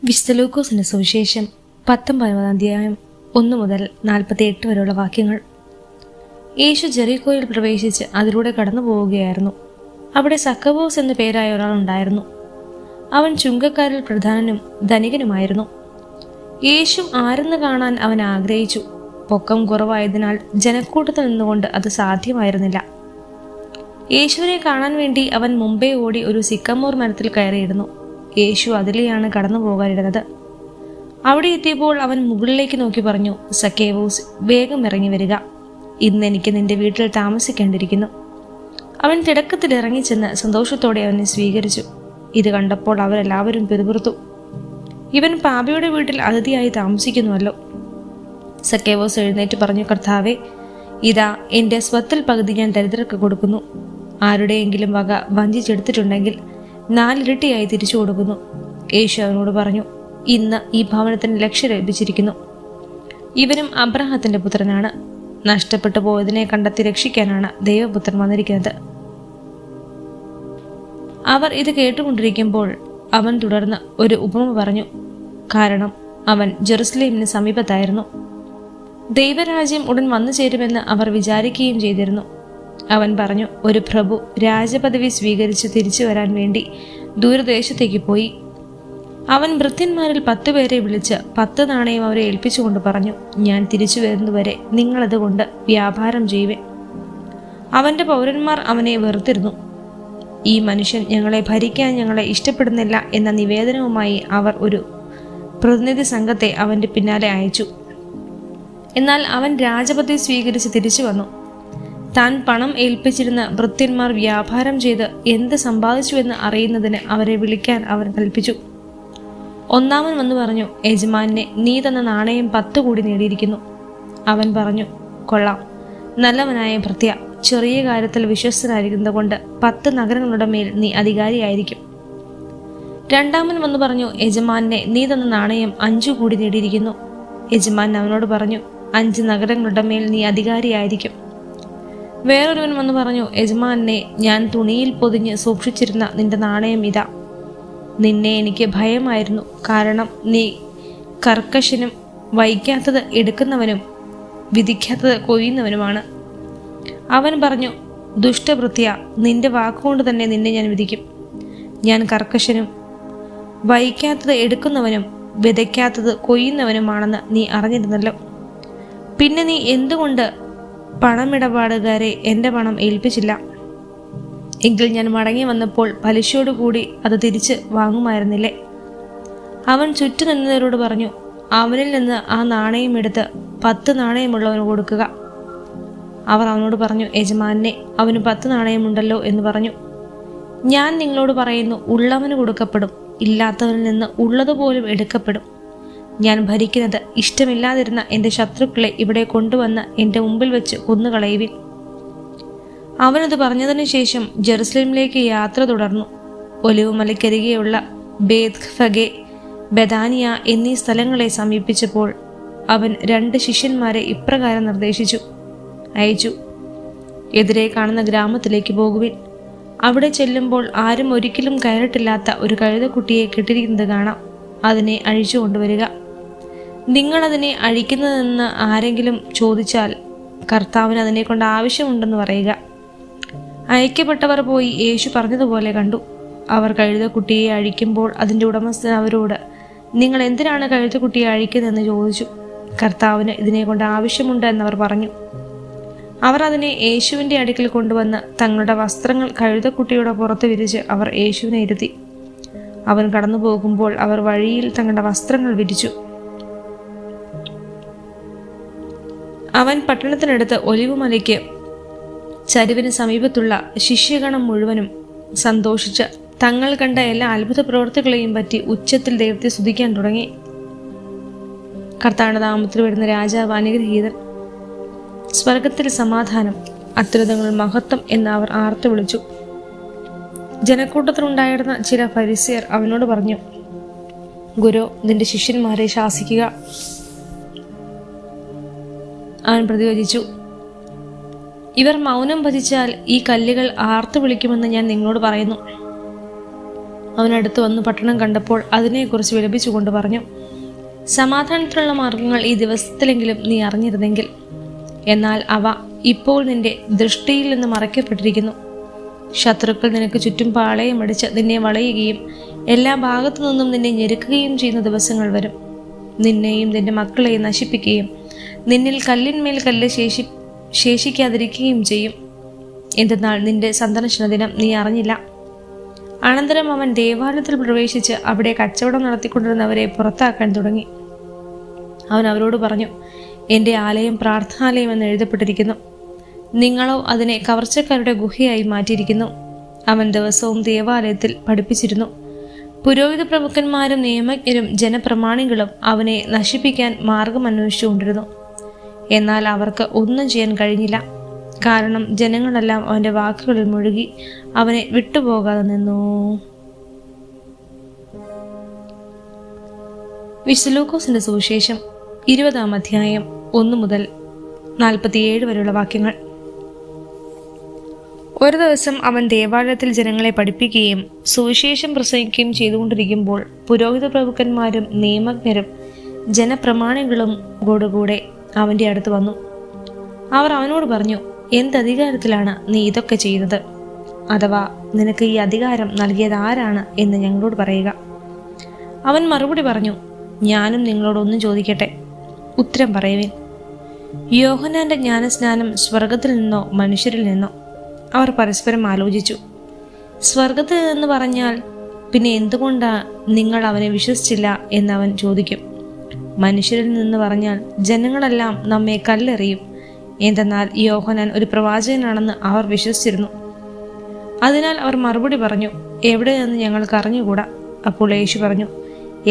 വിശുദ്ധ ലൂക്കോസിന്റെ സുവിശേഷം 19 അധ്യായം 1 മുതൽ 48 വരെയുള്ള വാക്യങ്ങൾ. യേശു ജെറിക്കോയിൽ പ്രവേശിച്ച് അതിലൂടെ കടന്നു പോവുകയായിരുന്നു. അവിടെ സക്കവോസ് എന്നു പേരായ ഒരാളുണ്ടായിരുന്നു. അവൻ ചുങ്കക്കാരിൽ പ്രധാനനും ധനികനുമായിരുന്നു. യേശു ആരെന്ന് കാണാൻ അവൻ ആഗ്രഹിച്ചു. പൊക്കം കുറവായതിനാൽ ജനക്കൂട്ടത്തിൽ നിന്നുകൊണ്ട് അത് സാധ്യമായിരുന്നില്ല. യേശുവിനെ കാണാൻ വേണ്ടി അവൻ മുമ്പേ ഓടി ഒരു സിക്കമോർ മരത്തിൽ കയറിയിരുന്നു. യേശു അതിലെയാണ് കടന്നു പോകാനിരുന്നത്. അവിടെ എത്തിയപ്പോൾ അവൻ മുകളിലേക്ക് നോക്കി പറഞ്ഞു, സക്കേവോസ്, വേഗം ഇറങ്ങി വരിക, ഇന്ന് എനിക്ക് നിന്റെ വീട്ടിൽ താമസിക്കേണ്ടിയിരിക്കുന്നു. അവൻ തിടക്കത്തിൽ ഇറങ്ങിച്ചെന്ന് സന്തോഷത്തോടെ അവനെ സ്വീകരിച്ചു. ഇത് കണ്ടപ്പോൾ അവരെല്ലാവരും പിറുപിറുത്തു, ഇവൻ പാപിയുടെ വീട്ടിൽ അതിഥിയായി താമസിക്കുന്നുവല്ലോ. സക്കേവോസ് എഴുന്നേറ്റ് പറഞ്ഞു, കർത്താവേ, ഇതാ എൻ്റെ സ്വത്തിൽ പകുതി ഞാൻ ദരിദ്രർക്ക് കൊടുക്കുന്നു. ആരുടെയെങ്കിലും വക വഞ്ചിച്ചെടുത്തിട്ടുണ്ടെങ്കിൽ 4 ഇരട്ടിയായി തിരിച്ചു കൊടുക്കുന്നു. യേശു അവനോട് പറഞ്ഞു, ഇന്ന് ഈ ഭവനത്തിന് ലക്ഷ്യം ലഭിച്ചിരിക്കുന്നു. ഇവനും അബ്രഹാത്തിന്റെ പുത്രനാണ്. നഷ്ടപ്പെട്ടു പോയതിനെ കണ്ടെത്തി രക്ഷിക്കാനാണ് ദൈവപുത്രൻ വന്നിരിക്കുന്നത്. അവർ ഇത് കേട്ടുകൊണ്ടിരിക്കുമ്പോൾ അവൻ തുടർന്ന് ഒരു ഉപമ പറഞ്ഞു. കാരണം അവൻ ജെറുസലേമിന് സമീപത്തായിരുന്നു. ദൈവരാജ്യം ഉടൻ വന്നു ചേരുമെന്ന് അവർ വിചാരിക്കുകയും ചെയ്തിരുന്നു. അവൻ പറഞ്ഞു, ഒരു പ്രഭു രാജപദവി സ്വീകരിച്ച് തിരിച്ചു വരാൻ വേണ്ടി ദൂരദേശത്തേക്ക് പോയി. അവൻ ഭൃത്യന്മാരിൽ 10 പേരെ വിളിച്ച് 10 നാണയം അവരെ ഏൽപ്പിച്ചുകൊണ്ട് പറഞ്ഞു, ഞാൻ തിരിച്ചു വരുന്നതുവരെ നിങ്ങളതുകൊണ്ട് വ്യാപാരം ചെയ്യുവേൻ. അവന്റെ പൗരന്മാർ അവനെ വെറുത്തിരുന്നു. ഈ മനുഷ്യൻ ഞങ്ങളെ ഭരിക്കാൻ ഞങ്ങളെ ഇഷ്ടപ്പെടുന്നില്ല എന്ന നിവേദനവുമായി അവർ ഒരു പ്രതിനിധി സംഘത്തെ അവന്റെ പിന്നാലെ അയച്ചു. എന്നാൽ അവൻ രാജപദവി സ്വീകരിച്ച് തിരിച്ചു വന്നു. താൻ പണം ഏൽപ്പിച്ചിരുന്ന ഭൃത്യന്മാർ വ്യാപാരം ചെയ്ത് എന്ത് സമ്പാദിച്ചുവെന്ന് അറിയുന്നതിന് അവരെ വിളിക്കാൻ അവൻ കൽപ്പിച്ചു. ഒന്നാമൻ വന്നു പറഞ്ഞു, യജമാനെ, നീ തന്ന നാണയം 10 കൂടി നേടിയിരിക്കുന്നു. അവൻ പറഞ്ഞു, കൊള്ളാം, നല്ലവനായ ഭൃത്യ, ചെറിയ കാര്യത്തിൽ വിശ്വസ്തനായിരിക്കുന്നത് കൊണ്ട് 10 നഗരങ്ങളുടെ മേൽ നീ അധികാരിയായിരിക്കും. രണ്ടാമൻ വന്നു പറഞ്ഞു, യജമാനെ, നീ തന്ന നാണയം 5 കൂടി നേടിയിരിക്കുന്നു. യജമാൻ അവനോട് പറഞ്ഞു, 5 നഗരങ്ങളുടെ മേൽ നീ അധികാരിയായിരിക്കും. വേറൊരുവൻ വന്നു പറഞ്ഞു, യജമാനെ, ഞാൻ തുണിയിൽ പൊതിഞ്ഞ് സൂക്ഷിച്ചിരുന്ന നിന്റെ നാണയം ഇതാ. നിന്നെ എനിക്ക് ഭയമായിരുന്നു, കാരണം നീ കർക്കശനും വയ്ക്കാത്തത് എടുക്കുന്നവനും വിധിക്കാത്തത് കൊയ്യുന്നവനുമാണ്. അവൻ പറഞ്ഞു, ദുഷ്ടഭൃത്യ, നിന്റെ വാക്കുകൊണ്ട് തന്നെ നിന്നെ ഞാൻ വിധിക്കും. ഞാൻ കർക്കശനും വയ്ക്കാത്തത് എടുക്കുന്നവനും വിതയ്ക്കാത്തത് കൊയ്യുന്നവനുമാണെന്ന് നീ അറിഞ്ഞിരുന്നല്ലോ. പിന്നെ നീ എന്തുകൊണ്ട് പണമിടപാടുകാരെ എൻ്റെ പണം ഏൽപ്പിച്ചില്ല? എങ്കിൽ ഞാൻ മടങ്ങി വന്നപ്പോൾ പലിശയോടുകൂടി അത് തിരിച്ച് വാങ്ങുമായിരുന്നില്ലേ? അവൻ ചുറ്റു നിന്നവരോട് പറഞ്ഞു, അവനിൽ നിന്ന് ആ നാണയം എടുത്ത് 10 നാണയമുള്ളവന് കൊടുക്കുക. അവർ അവനോട് പറഞ്ഞു, യജമാനെ, അവന് 10 നാണയമുണ്ടല്ലോ എന്ന് പറഞ്ഞു. ഞാൻ നിങ്ങളോട് പറയുന്നു, ഉള്ളവന് കൊടുക്കപ്പെടും, ഇല്ലാത്തവനിൽ നിന്ന് ഉള്ളതുപോലും എടുക്കപ്പെടും. ഞാൻ ഭരിക്കുന്നത് ഇഷ്ടമില്ലാതിരുന്ന എൻ്റെ ശത്രുക്കളെ ഇവിടെ കൊണ്ടുവന്ന് എൻ്റെ മുമ്പിൽ വെച്ച് കൊന്നുകളയുവിൻ. അവനത് പറഞ്ഞതിനു ശേഷം ജെറുസലേമിലേക്ക് യാത്ര തുടർന്നു. ഒലിവുമലയ്ക്കരികെയുള്ള ബേത്ഫഗെ, ബെഥാനിയ എന്നീ സ്ഥലങ്ങളെ സമീപിച്ചപ്പോൾ അവൻ 2 ശിഷ്യന്മാരെ ഇപ്രകാരം അയച്ചു, എതിരെ കാണുന്ന ഗ്രാമത്തിലേക്ക് പോകുവിൻ. അവിടെ ചെല്ലുമ്പോൾ ആരും ഒരിക്കലും കയറിട്ടില്ലാത്ത ഒരു കഴുതക്കുട്ടിയെ കെട്ടിരിക്കുന്നത് കാണാം. അതിനെ അഴിച്ചു കൊണ്ടുവരിക. നിങ്ങളതിനെ അഴിക്കുന്നതെന്ന് ആരെങ്കിലും ചോദിച്ചാൽ കർത്താവിന് അതിനെക്കൊണ്ട് ആവശ്യമുണ്ടെന്ന് പറയുക. അയക്കപ്പെട്ടവർ പോയി യേശു പറഞ്ഞതുപോലെ കണ്ടു. അവർ കഴുതക്കുട്ടിയെ അഴിക്കുമ്പോൾ അതിൻ്റെ ഉടമസ്ഥൻ അവരോട്, നിങ്ങൾ എന്തിനാണ് കഴുതക്കുട്ടിയെ അഴിക്കുന്നതെന്ന് ചോദിച്ചു. കർത്താവിന് ഇതിനെക്കൊണ്ട് ആവശ്യമുണ്ട് എന്നവർ പറഞ്ഞു. അവർ അതിനെ യേശുവിൻ്റെ അടുക്കൽ കൊണ്ടുവന്ന് തങ്ങളുടെ വസ്ത്രങ്ങൾ കഴുതക്കുട്ടിയുടെ പുറത്ത് വിരിച്ച് അവർ യേശുവിനെ ഇരുത്തി. അവൻ കടന്നു പോകുമ്പോൾ അവർ വഴിയിൽ തങ്ങളുടെ വസ്ത്രങ്ങൾ വിരിച്ചു. അവൻ പട്ടണത്തിനടുത്ത് ഒലിവുമലയ്ക്ക് ചരിവിന് സമീപത്തുള്ള ശിഷ്യഗണം മുഴുവനും സന്തോഷിച്ച് തങ്ങൾ കണ്ട എല്ലാ അത്ഭുത പ്രവൃത്തികളെയും പറ്റി ഉച്ചത്തിൽ ദൈവത്തെ സ്തുതിക്കാൻ തുടങ്ങി. കർത്താവിന്റെ നാമത്തിൽ വരുന്ന രാജാവ് അനുഗ്രഹീതൻ, സ്വർഗത്തിൽ സമാധാനം, അത്യുന്നതങ്ങളിൽ മഹത്വം എന്ന് അവർ ആർത്തു വിളിച്ചു. ജനക്കൂട്ടത്തിലുണ്ടായിരുന്ന ചില ഫരിസയർ അവനോട് പറഞ്ഞു, ഗുരു, നിന്റെ ശിഷ്യന്മാരെ ശാസിക്കുക. അവൻ പ്രതിവചിച്ചു, ഇവർ മൗനം ഭജിച്ചാൽ ഈ കല്ലുകൾ ആർത്തു വിളിക്കുമെന്ന് ഞാൻ നിങ്ങളോട് പറയുന്നു. അവനടുത്ത് വന്ന് പട്ടണം കണ്ടപ്പോൾ അതിനെക്കുറിച്ച് വിലപിച്ചുകൊണ്ട് പറഞ്ഞു, സമാധാനത്തിനുള്ള മാർഗങ്ങൾ ഈ ദിവസത്തിലെങ്കിലും നീ അറിഞ്ഞിരുന്നെങ്കിൽ. എന്നാൽ അവ ഇപ്പോൾ നിന്റെ ദൃഷ്ടിയിൽ നിന്ന് മറയ്ക്കപ്പെട്ടിരിക്കുന്നു. ശത്രുക്കൾ നിനക്ക് ചുറ്റും പാളയമടിച്ച് നിന്നെ വളയുകയും എല്ലാ ഭാഗത്തു നിന്നും നിന്നെ ഞെരുക്കുകയും ചെയ്യുന്ന ദിവസങ്ങൾ വരും. നിന്നെയും നിന്റെ മക്കളെയും നശിപ്പിക്കുകയും നിന്നിൽ കല്ലിന്മേൽ കല്ല് ശേഷിക്കാതിരിക്കുകയും ചെയ്യും. എന്തെന്നാൽ നിന്റെ സന്ദർശന ദിനം നീ അറിഞ്ഞില്ല. അനന്തരം അവൻ ദേവാലയത്തിൽ പ്രവേശിച്ച് അവിടെ കച്ചവടം നടത്തിക്കൊണ്ടിരുന്നവരെ പുറത്താക്കാൻ തുടങ്ങി. അവൻ അവരോട് പറഞ്ഞു, എൻ്റെ ആലയം പ്രാർത്ഥനാലയം എന്ന് എഴുതപ്പെട്ടിരിക്കുന്നു, നിങ്ങളോ അതിനെ കവർച്ചക്കാരുടെ ഗുഹയായി മാറ്റിയിരിക്കുന്നു. അവൻ ദിവസവും ദേവാലയത്തിൽ പഠിപ്പിച്ചിരുന്നു. പുരോഹിത പ്രമുഖന്മാരും നിയമജ്ഞരും ജനപ്രമാണികളും അവനെ നശിപ്പിക്കാൻ മാർഗം അന്വേഷിച്ചുകൊണ്ടിരുന്നു. എന്നാൽ അവർക്ക് ഒന്നും ചെയ്യാൻ കഴിഞ്ഞില്ല. കാരണം ജനങ്ങളെല്ലാം അവൻ്റെ വാക്കുകളിൽ മുഴുകി അവനെ വിട്ടുപോകാതെ നിന്നു. വിശുദ്ധ ലൂക്കോസിന്റെ സുവിശേഷം 20-ാം അധ്യായം 1 മുതൽ 47 വരെയുള്ള വാക്യങ്ങൾ. ഒരു ദിവസം അവൻ ദേവാലയത്തിൽ ജനങ്ങളെ പഠിപ്പിക്കുകയും സുവിശേഷം പ്രസംഗിക്കുകയും ചെയ്തുകൊണ്ടിരിക്കുമ്പോൾ പുരോഹിത പ്രഭുക്കന്മാരും നിയമജ്ഞരും ജനപ്രമാണികളും കൂടെ അവൻ്റെ അടുത്ത് വന്നു. അവർ അവനോട് പറഞ്ഞു, എന്തധികാരത്തിലാണ് നീ ഇതൊക്കെ ചെയ്യുന്നത്? അഥവാ നിനക്ക് ഈ അധികാരം നൽകിയത് ആരാണ് എന്ന് ഞങ്ങളോട് പറയുക. അവൻ മറുപടി പറഞ്ഞു, ഞാനും നിങ്ങളോടൊന്നും ചോദിക്കട്ടെ, ഉത്തരം പറയുവിൻ. യോഹന്നാന്റെ ജ്ഞാനസ്നാനം സ്വർഗത്തിൽ നിന്നോ മനുഷ്യരിൽ നിന്നോ? അവർ പരസ്പരം ആലോചിച്ചു. സ്വർഗത്തിൽ നിന്ന് പറഞ്ഞാൽ പിന്നെ എന്തുകൊണ്ടാ നിങ്ങൾ അവനെ വിശ്വസിച്ചില്ല എന്നവൻ ചോദിക്കും. മനുഷ്യരിൽ നിന്ന് പറഞ്ഞാൽ ജനങ്ങളെല്ലാം നമ്മെ കല്ലെറിയും. എന്തെന്നാൽ യോഹന്നാൻ ഒരു പ്രവാചകനാണെന്ന് അവർ വിശ്വസിച്ചിരുന്നു. അതിനാൽ അവർ മറുപടി പറഞ്ഞു, എവിടെയെന്ന് ഞങ്ങൾക്ക് അറിഞ്ഞുകൂടാ. അപ്പോൾ യേശു പറഞ്ഞു,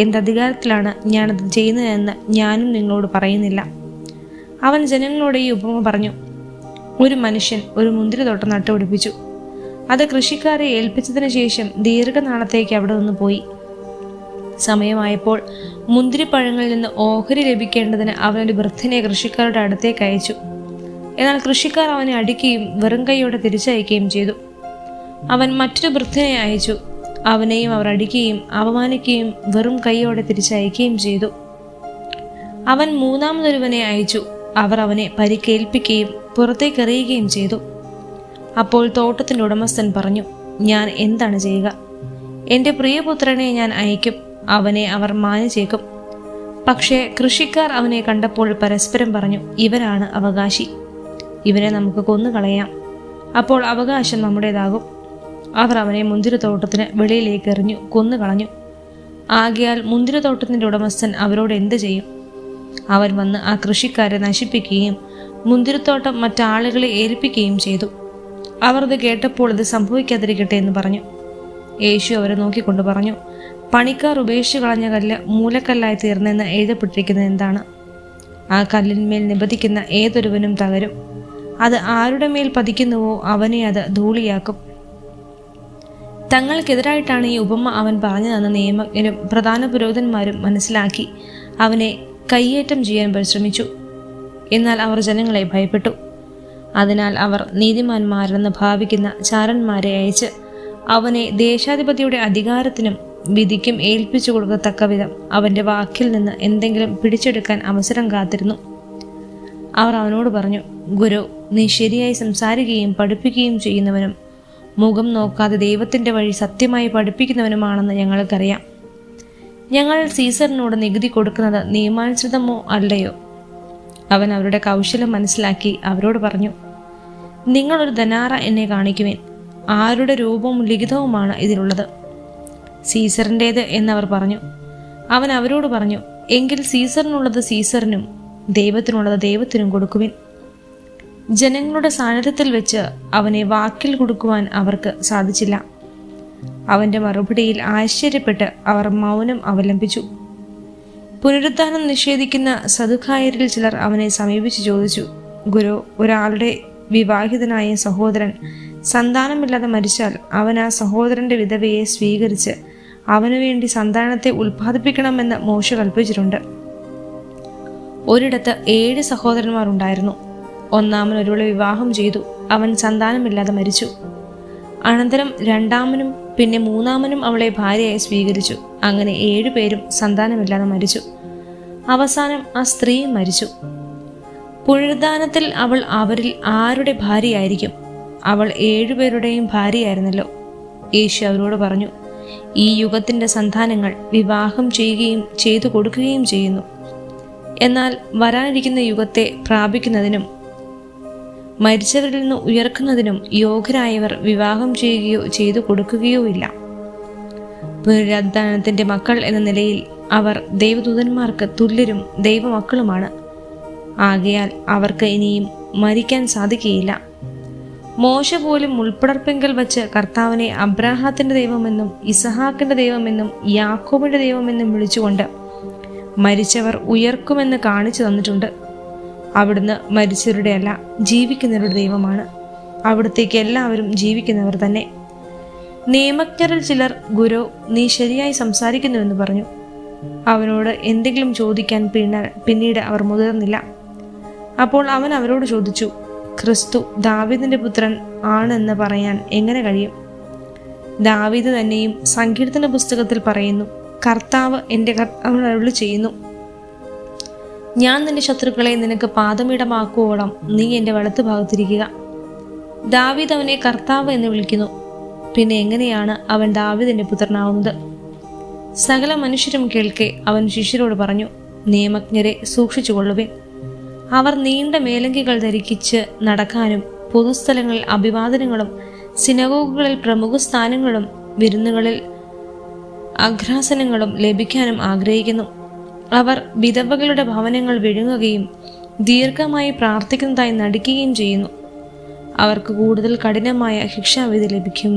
എന്തധികാരത്തിലാണ് ഞാനത് ചെയ്യുന്നതെന്ന് ഞാനും നിങ്ങളോട് പറയുന്നില്ല. അവൻ ജനങ്ങളോട് ഈ ഉപമ പറഞ്ഞു. ഒരു മനുഷ്യൻ ഒരു മുന്തിരിത്തോട്ടം നട്ടുപിടിപ്പിച്ചു. അത് കൃഷിക്കാരെ ഏൽപ്പിച്ചതിന് ശേഷം ദീർഘനാളത്തേക്ക് അവിടെ നിന്ന് പോയി. സമയമായപ്പോൾ മുന്തിരിപ്പഴങ്ങളിൽ നിന്ന് ഓഹരി ലഭിക്കേണ്ടതിന് അവനൊരു വൃദ്ധനെ കൃഷിക്കാരുടെ അടുത്തേക്ക് അയച്ചു. എന്നാൽ കൃഷിക്കാർ അവനെ അടിക്കുകയും വെറും കൈയോടെ തിരിച്ചയക്കുകയും ചെയ്തു. അവൻ മറ്റൊരു വൃദ്ധനെ അയച്ചു. അവനെയും അവർ അടിക്കുകയും അപമാനിക്കുകയും വെറും കൈയോടെ തിരിച്ചയക്കുകയും ചെയ്തു. അവൻ മൂന്നാമതൊരുവനെ അയച്ചു. അവർ അവനെ പരിക്കേൽപ്പിക്കുകയും പുറത്തേക്ക് എറിയുകയും ചെയ്തു. അപ്പോൾ തോട്ടത്തിൻ്റെ ഉടമസ്ഥൻ പറഞ്ഞു, ഞാൻ എന്താണ് ചെയ്യുക? എൻ്റെ പ്രിയപുത്രനെ ഞാൻ അയക്കും, അവനെ അവർ മാനിച്ചേക്കും. പക്ഷേ കൃഷിക്കാർ അവനെ കണ്ടപ്പോൾ പരസ്പരം പറഞ്ഞു, ഇവനാണ് അവകാശി, ഇവനെ നമുക്ക് കൊന്നുകളയാം, അപ്പോൾ അവകാശം നമ്മുടേതാകും. അവർ അവനെ മുന്തിരിത്തോട്ടത്തിന് വെളിയിലേക്ക് എറിഞ്ഞു കൊന്നുകളഞ്ഞു. ആകയാൽ മുന്തിരിത്തോട്ടത്തിൻ്റെ ഉടമസ്ഥൻ അവരോട് എന്ത് ചെയ്യും? അവൻ വന്ന് ആ കൃഷിക്കാരെ നശിപ്പിക്കുകയും മുന്തിരിത്തോട്ടം മറ്റാളുകളെ ഏൽപ്പിക്കുകയും ചെയ്തു. അവർ ഇത് കേട്ടപ്പോൾ ഇത് സംഭവിക്കാതിരിക്കട്ടെ എന്ന് പറഞ്ഞു. യേശു അവരെ നോക്കിക്കൊണ്ട് പറഞ്ഞു, പണിക്കാർ ഉപേക്ഷിച്ചു കളഞ്ഞ കല്ല് മൂലക്കല്ലായി തീർന്നെന്ന് എഴുതപ്പെട്ടിരിക്കുന്നത് എന്താണ്? ആ കല്ലിന്മേൽ നിബദിക്കുന്ന ഏതൊരുവനും തകരും. അത് ആരുടെ മേൽ പതിക്കുന്നുവോ അവനെ അത് ധൂളിയാക്കും. തങ്ങൾക്കെതിരായിട്ടാണ് ഈ ഉപമ അവൻ പറഞ്ഞതെന്ന് നിയമജ്ഞരും പ്രധാന പുരോഹിതന്മാരും മനസ്സിലാക്കി അവനെ കയ്യേറ്റം ചെയ്യാൻ പരിശ്രമിച്ചു. എന്നാൽ അവർ ജനങ്ങളെ ഭയപ്പെട്ടു. അതിനാൽ അവർ നീതിമാന്മാരെന്ന് ഭാവിക്കുന്ന ചാരന്മാരെ അയച്ച് അവനെ ദേശാധിപതിയുടെ അധികാരത്തിനും വിധിക്കും ഏൽപ്പിച്ചു കൊടുക്കത്തക്ക വിധം അവൻ്റെ വാക്കിൽ നിന്ന് എന്തെങ്കിലും പിടിച്ചെടുക്കാൻ അവസരം കാത്തിരുന്നു. അവർ അവനോട് പറഞ്ഞു, ഗുരു, നീ ശരിയായി സംസാരിക്കുകയും പഠിപ്പിക്കുകയും ചെയ്യുന്നവനും മുഖം നോക്കാതെ ദൈവത്തിൻ്റെ വഴി സത്യമായി പഠിപ്പിക്കുന്നവനുമാണെന്ന് ഞങ്ങൾക്കറിയാം. ഞങ്ങൾ സീസറിനോട് നികുതി കൊടുക്കുന്നത് നിയമാനുസൃതമോ അല്ലയോ? അവൻ അവരുടെ കൗശലം മനസ്സിലാക്കി അവരോട് പറഞ്ഞു, നിങ്ങളൊരു ധനാറ എന്നെ കാണിക്കുവേൻ. ആരുടെ രൂപവും ലിഖിതവുമാണ് ഇതിലുള്ളത്? സീസറിൻ്റേത് എന്നവർ പറഞ്ഞു. അവൻ അവരോട് പറഞ്ഞു, എങ്കിൽ സീസറിനുള്ളത് സീസറിനും ദൈവത്തിനുള്ളത് ദൈവത്തിനും കൊടുക്കുവിൻ. ജനങ്ങളുടെ സാന്നിധ്യത്തിൽ വെച്ച് അവനെ വാക്കിൽ കൊടുക്കുവാൻ അവർക്ക് സാധിച്ചില്ല. അവൻ്റെ മറുപടിയിൽ ആശ്ചര്യപ്പെട്ട് അവർ മൗനം അവലംബിച്ചു. പുനരുത്ഥാനം നിഷേധിക്കുന്ന സദുക്കായരിൽ ചിലർ അവനെ സമീപിച്ച് ചോദിച്ചു, ഗുരു, ഒരാളുടെ വിവാഹിതനായ സഹോദരൻ സന്താനമില്ലാതെ മരിച്ചാൽ അവൻ ആ സഹോദരൻ്റെ വിധവയെ സ്വീകരിച്ച് അവനു വേണ്ടി സന്താനത്തെ ഉൽപ്പാദിപ്പിക്കണമെന്ന് മോശ കൽപ്പിച്ചിട്ടുണ്ട്. ഒരിടത്ത് 7 സഹോദരന്മാർ ഉണ്ടായിരുന്നു. ഒന്നാമൻ ഒരുവളെ വിവാഹം ചെയ്തു. അവൻ സന്താനമില്ലാതെ മരിച്ചു. അനന്തരം രണ്ടാമനും പിന്നെ മൂന്നാമനും അവളെ ഭാര്യയായി സ്വീകരിച്ചു. അങ്ങനെ 7 പേരും സന്താനമില്ലാതെ മരിച്ചു. അവസാനം ആ സ്ത്രീ മരിച്ചു. പുനരുദ്ധാനത്തിൽ അവൾ അവരിൽ ആരുടെ ഭാര്യയായിരിക്കും? അവൾ 7 പേരുടെയും ഭാര്യയായിരുന്നല്ലോ. യേശു അവരോട് പറഞ്ഞു, ഈ യുഗത്തിന്റെ സന്താനങ്ങൾ വിവാഹം ചെയ്യുകയും ചെയ്തു കൊടുക്കുകയും ചെയ്യുന്നു. എന്നാൽ വരാനിരിക്കുന്ന യുഗത്തെ പ്രാപിക്കുന്നതിനും മരിച്ചവരിൽ നിന്ന് ഉയർക്കുന്നതിനും യോഗ്യരായവർ വിവാഹം ചെയ്യുകയോ ചെയ്തു കൊടുക്കുകയോ ഇല്ല. പുനരുദ്ധാനത്തിന്റെ മക്കൾ എന്ന നിലയിൽ അവർ ദൈവദൂതന്മാർക്ക് തുല്യരും ദൈവമക്കളുമാണ്. ആകയാൽ അവർക്ക് ഇനിയും മരിക്കാൻ സാധിക്കുകയില്ല. മോശ പോലും മുൾപ്പടർപ്പെങ്കൽ വച്ച് കർത്താവിനെ അബ്രാഹാത്തിന്റെ ദൈവമെന്നും ഇസഹാക്കിന്റെ ദൈവമെന്നും യാക്കോബിന്റെ ദൈവമെന്നും വിളിച്ചുകൊണ്ട് മരിച്ചവർ ഉയർക്കുമെന്ന് കാണിച്ചു തന്നിട്ടുണ്ട്. അവിടുന്ന് മരിച്ചവരുടെ അല്ല, ജീവിക്കുന്നവരുടെ ദൈവമാണ്. അവിടുത്തേക്ക് എല്ലാവരും ജീവിക്കുന്നവർ തന്നെ. നിയമജ്ഞരിൽ ചിലർ, ഗുരു, നീ ശരിയായി സംസാരിക്കുന്നുവെന്ന് പറഞ്ഞു. അവനോട് എന്തെങ്കിലും ചോദിക്കാൻ പിന്നീട് അവർ മുതിർന്നില്ല. അപ്പോൾ അവൻ അവരോട് ചോദിച്ചു, ക്രിസ്തു ദാവീദിന്റെ പുത്രൻ ആണെന്ന് പറയാൻ എങ്ങനെ കഴിയും? ദാവീദ് തന്നെയും സങ്കീർത്തന പുസ്തകത്തിൽ പറയുന്നു, കർത്താവ് എൻ്റെ കർത്താവിനോട് അരുളി ചെയ്യുന്നു, ഞാൻ നിന്റെ ശത്രുക്കളെ നിനക്ക് പാദമിടമാക്കുവോളം നീ എൻ്റെ വലത്ത് ഭാഗത്തിരിക്കുക. ദാവീദ് അവനെ കർത്താവ് എന്ന് വിളിക്കുന്നു. പിന്നെ എങ്ങനെയാണ് അവൻ ദാവീദിന്റെ പുത്രനാവുന്നത്? സകല മനുഷ്യരും കേൾക്കെ അവൻ ശിഷ്യരോട് പറഞ്ഞു, നിയമജ്ഞരെ സൂക്ഷിച്ചുകൊള്ളുവിൻ. അവർ നീണ്ട മേലങ്കികൾ ധരിക്കിച്ച് നടക്കാനും പൊതുസ്ഥലങ്ങളിൽ അഭിവാദനങ്ങളും സിനഗോഗുകളിൽ പ്രമുഖ സ്ഥാനങ്ങളും വിരുന്നുകളിൽ അഗ്രാസനങ്ങളും ലഭിക്കാനും ആഗ്രഹിക്കുന്നു. അവർ വിധവകളുടെ ഭവനങ്ങൾ വിഴുങ്ങുകയും ദീർഘമായി പ്രാർത്ഥിക്കുന്നതായി നടിക്കുകയും ചെയ്യുന്നു. അവർക്ക് കൂടുതൽ കഠിനമായ ശിക്ഷാവിധി ലഭിക്കും.